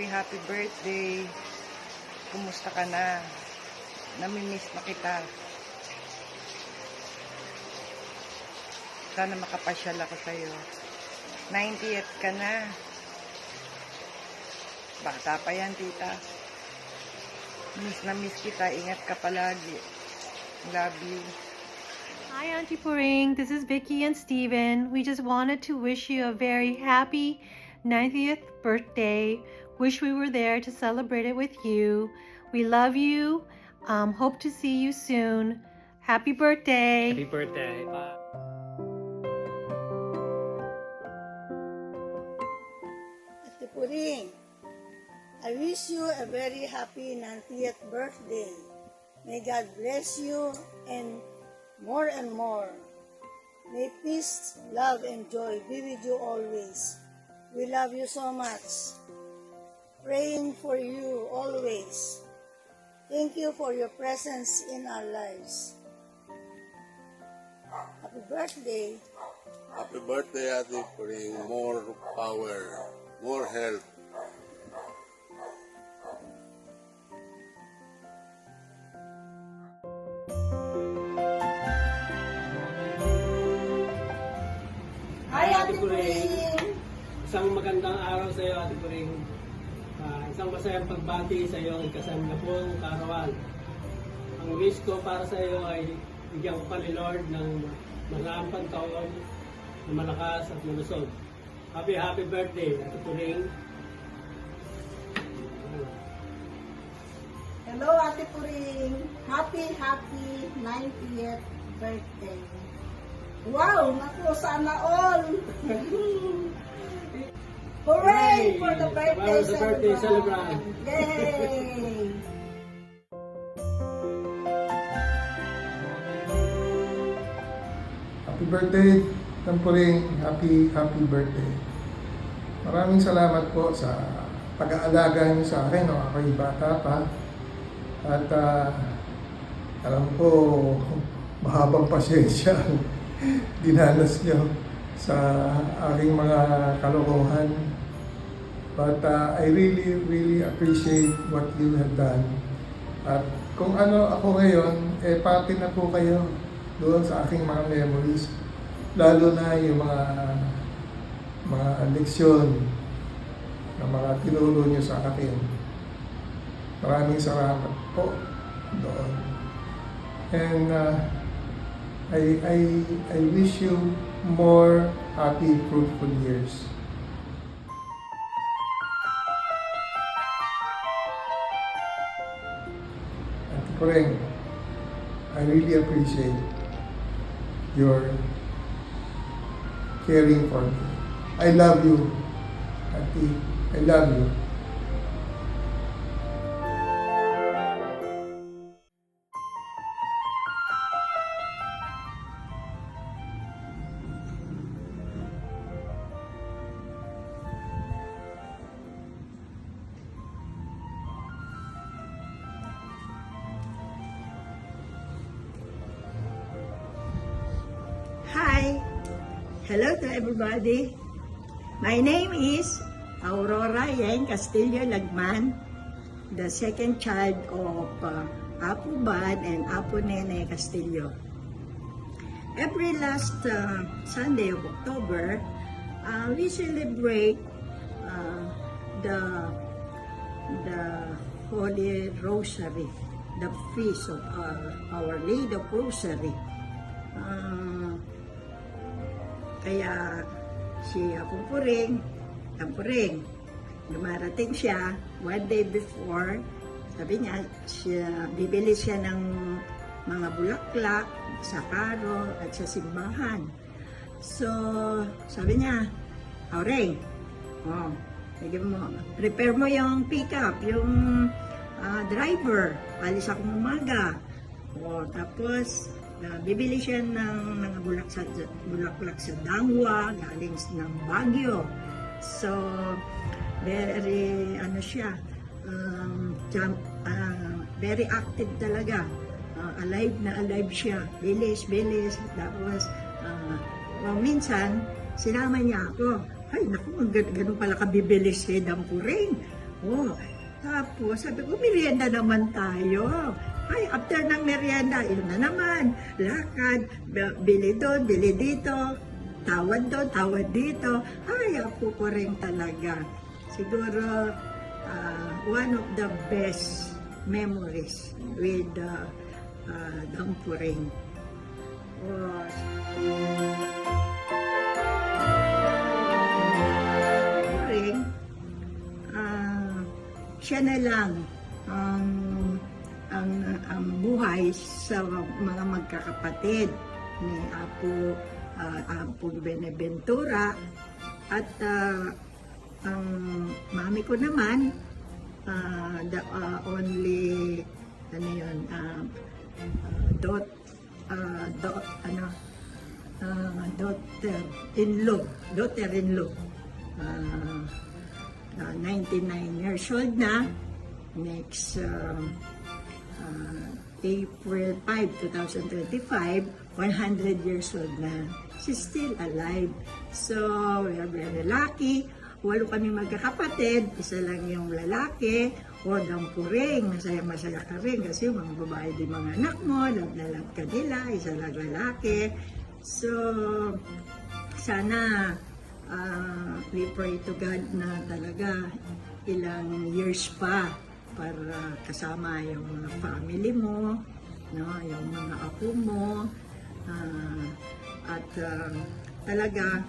happy birthday. Kumusta ka na? Namimiss na kita. Sana makapasyal ako sa'yo. 90th ka na. Bata pa yan, tita. Miss na miss kita. Ingat ka palagi. Love you. Hi, Auntie Puring. This is Vicky and Steven. We just wanted to wish you a very happy 90th birthday. Wish we were there to celebrate it with you. We love you. Hope to see you soon. Happy birthday. Happy birthday. Bye. Ate Puring, I wish you a very happy 90th birthday. May God bless you and more. May peace, love, and joy be with you always. We love you so much. Praying for you always. Thank you for your presence in our lives. Happy birthday. Happy birthday, Ate Puring. More power, more health. Hi, Ate Puring. Isang magandang araw sa iyo, Ate Puring. Isang masayang pagbati sa iyo ang ikasampuang karawan. Ang wish ko para sa iyo ay bigyan ko ka ni Lord ng malampang taon na malakas at malusog. Happy birthday, Ate Puring. Hello, Ate Puring. Happy 90th birthday. Wow! Naku, sana all! Hooray for the birthday For the birthday celebrant! celebrant. Yay! Happy birthday, Tampuring. Happy birthday. Maraming salamat po sa pag-aalaga niyo sa akin. Ako'y bata pa. At alam ko, mahabang pasyensya ang dinanas niyo sa aking mga kalokohan. But I really appreciate what you have done. At kung ano ako ngayon, pati na po kayo doon sa aking mga memories. Lalo na yung mga leksyon na mga tinuro niyo sa akin. Maraming salamat po doon. And I wish you more happy, fruitful years. Ate Puring, I really appreciate your caring for me. I love you, Ate. I love you. Hi! Hello to everybody. My name is Aurora Yen Castillo Lagman, the second child of Apo Bad and Apo Nene Castillo. Every last Sunday of October, we celebrate the Holy Rosary, the feast of Our Lady of Rosary. Kaya si Apong Puring, dumarating siya one day before, sabi niya, bibili siya ng mga bulaklak sa karo at sa simbahan. So, sabi niya, Aureng, prepare mo yung pick-up, yung driver, alis akong umaga. Tapos, bibili siya ng mga bulaklak sa Dangwa, galing ng Baguio. So, very, very active talaga. Alive na alive siya. Bilis. Tapos, minsan, sinama niya ako. Ay, naku, ganun pala kabibilis si Dampuring. Oh, tapos sabi ko, merienda naman tayo. Ay, after ng merienda, yun na naman. Lakad, bili doon, bili dito. Tawad doon, tawad dito. Ay, apo ko rin talaga. Siguro, one of the best memories with Dampuring was Dampuring, siya na lang ang buhay sa mga magkakapatid ni Apo Beneventura at ang mami ko naman the only daughter-in-law 99 years old na next April 5, 2025, 100 years old na. She's still alive. So, we are very lucky. 8 kami magkakapatid, isa lang yung lalaki, o Dampuring, masaya-masaya ka rin kasi yung mga babae di mga anak mo, love na love ka nila, isa lang lalaki. So, sana we pray to God na talaga ilang years pa para kasama yung mga family mo, no, yung mga apo mo, at talaga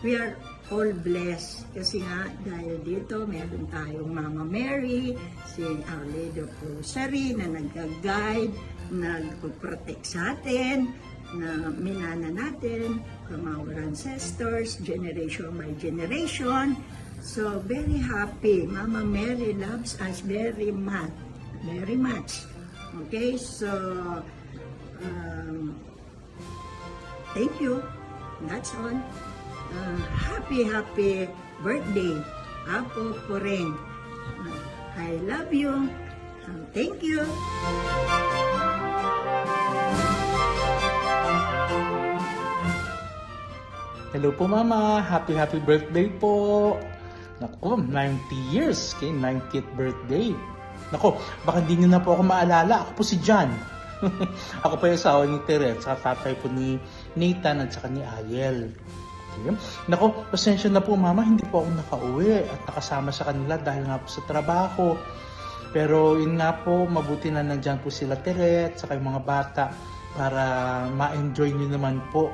we are all blessed kasi nga dahil dito meron tayong Mama Mary, si Our Lady of Rosary na nag-guide, nag-protect sa atin, na minana natin from our ancestors, generation by generation. So, very happy. Mama Mary loves us very much. Very much. Okay, so, thank you. That's all. Happy birthday, Apo Poreng. I love you. Thank you. Hello po Mama, happy birthday po. Naku, 90 years, okay, 90th birthday. Naku, baka hindi niyo na po ako maalala, ako po si John. Ako po yung asawa ni Teret, saka tatay po ni Nathan at saka ni Ayel. Okay. Naku, pasensya na po Mama, hindi po ako nakauwi at nakasama sa kanila dahil nga po sa trabaho. Pero yun nga po, mabuti na nandyan po sila Teret, saka yung mga bata para ma-enjoy niyo naman po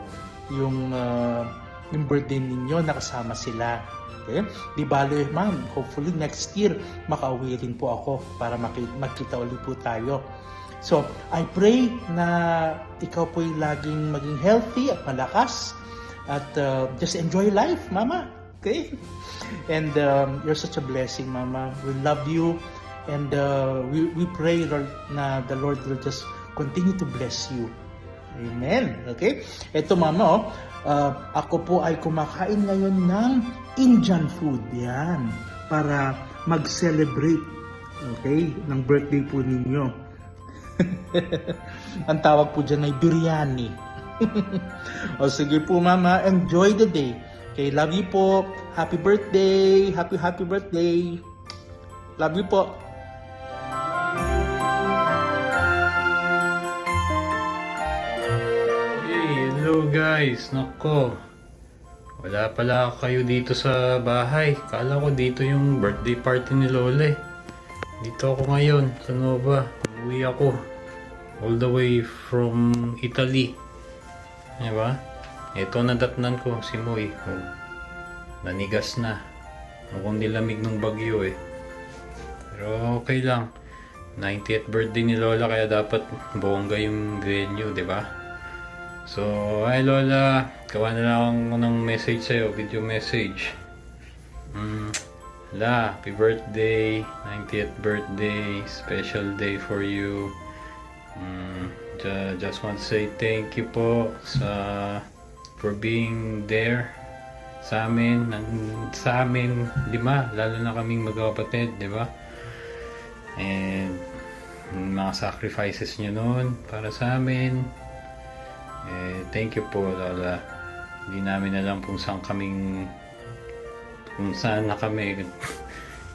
yung birthday ninyo, nakasama sila. Okay? Di bale, ma'am, hopefully next year makauwi rin po ako para magkita ulit po tayo. So, I pray na ikaw po'y laging maging healthy at malakas at just enjoy life, Mama. Okay? And you're such a blessing, Mama. We love you and we pray, Lord, na the Lord will just continue to bless you. Amen. Okay? Ito, Mama, ako po ay kumakain ngayon ng Indian food. Yan. Para mag-celebrate. Okay? Ng birthday po ninyo. Ang tawag po dyan ay biryani. O sige po Mama, enjoy the day. Okay, love you po. Happy birthday. Happy birthday. Love you po. Hey, hello guys. Nako. Wala pala kayo dito sa bahay. Kala ko dito yung birthday party ni Lola eh. Dito ako ngayon sa Nova. Uwi ako. All the way from Italy. Diba? Ito nadatnan ko si Moy. Oh, nanigas na. Mukhang nilamig ng bagyo eh. Pero okay lang. 90th birthday ni Lola kaya dapat bongga yung venue, diba? So, hi Lola. Gawa na lang ako ng message sa'yo. Video message. La, happy birthday. 90th birthday. Special day for you. Just want to say thank you po for being there sa amin 5, lalo na kaming magkakapatid, di ba? And mga sacrifices nyo noon para sa amin. Thank you po Lola. Hindi namin alam kung saan na kami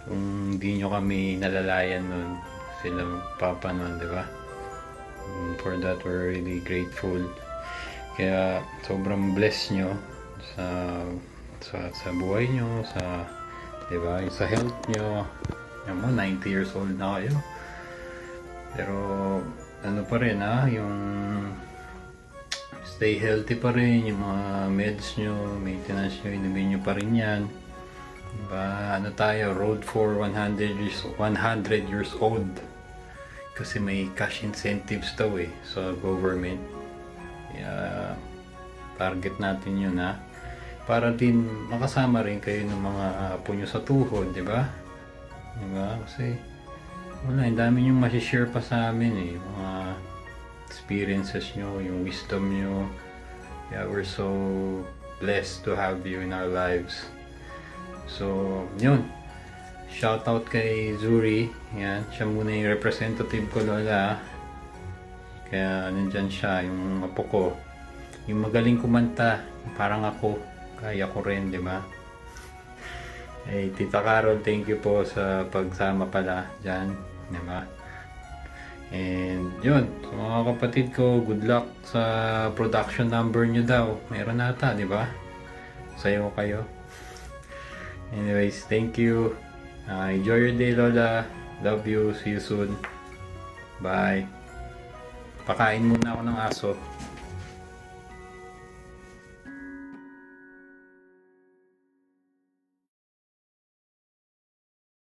Kung hindi nyo kami nalalayan nun, sila papa nun, di ba? For that, we're really grateful. Kaya sobrang blessed nyo sa buhay nyo, sa, di ba, sa health nyo. Yan mo, 90 years old na kayo. Pero ano pa rin yung stay healthy pa rin, yung mga meds nyo, maintenance nyo, inumin nyo pa rin yan. Diba, ano tayo, road for 100 years old. Kasi may cash incentives daw sa government. Kaya target natin yun para din makasama rin kayo ng mga apo nyo sa tuhod, di ba? Di ba? Kasi wala, ang dami nyo masishare pa sa amin mga experiences nyo, yung wisdom nyo. Yeah, we're so blessed to have you in our lives. So, yun. Shoutout kay Zuri. Yan, siya muna yung representative ko, Lola. Kaya nandyan siya, yung apo ko. Yung magaling kumanta, parang ako. Kaya ko rin, di ba? Tita Carol, thank you po sa pagsama pala dyan. Di ba? And yun, sa mga kapatid ko, good luck sa production number nyo daw. Meron nata, di ba? Sayo kayo. Anyways, thank you. Enjoy your day, Lola. Love you. See you soon. Bye. Pakain muna ako ng aso.